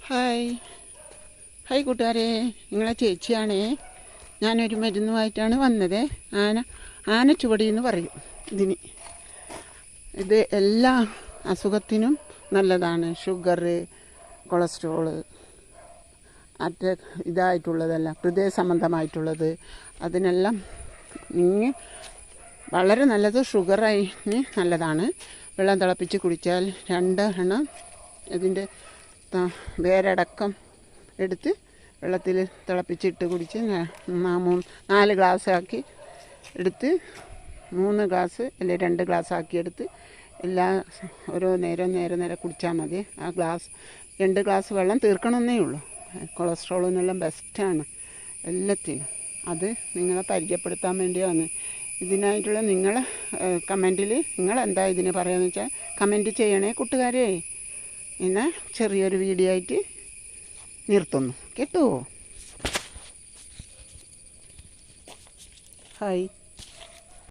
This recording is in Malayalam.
ഹായ് ഹായ് കൂട്ടുകാരെ, നിങ്ങളെ ചേച്ചിയാണേ. ഞാനൊരു മരുന്നുമായിട്ടാണ് വന്നത്. ആനച്ചുവടി എന്ന് പറയും ഇതിന്. ഇത് എല്ലാ അസുഖത്തിനും നല്ലതാണ്. ഷുഗർ, കൊളസ്ട്രോള്, ഇതായിട്ടുള്ളതല്ല, ഹൃദയ സംബന്ധമായിട്ടുള്ളത്, അതിനെല്ലാം വളരെ നല്ലത്. ഷുഗറിന് നല്ലതാണ്. വെള്ളം തിളപ്പിച്ച് കുടിച്ചാൽ 2 എണ്ണം ഇതിൻ്റെ വേരടക്കം എടുത്ത് വെള്ളത്തിൽ തിളപ്പിച്ചിട്ട് കുടിച്ച് 4 ഗ്ലാസ്സാക്കി എടുത്ത് 3 ഗ്ലാസ് അല്ലെങ്കിൽ 2 ഗ്ലാസ് ആക്കി എടുത്ത് ഓരോ നേരം കുടിച്ചാൽ മതി. ആ 2 ഗ്ലാസ് വെള്ളം തീർക്കണമെന്നേ ഉള്ളൂ. കൊളസ്ട്രോളിനെല്ലാം ബെസ്റ്റാണ് എല്ലാത്തിനും. അത് നിങ്ങളെ പരിചയപ്പെടുത്താൻ വേണ്ടിയാണ്. ഇതിനായിട്ടുള്ള നിങ്ങളെ കമൻറ്റിൽ നിങ്ങളെന്താ ഇതിന് പറയുകയെന്ന് വെച്ചാൽ കമൻറ്റ് ചെയ്യണേ കൂട്ടുകാരെ. ഇന്ന് ചെറിയൊരു വീഡിയോ ആയിട്ട് നിർത്തുന്നു കേട്ടോ. ഹായ്.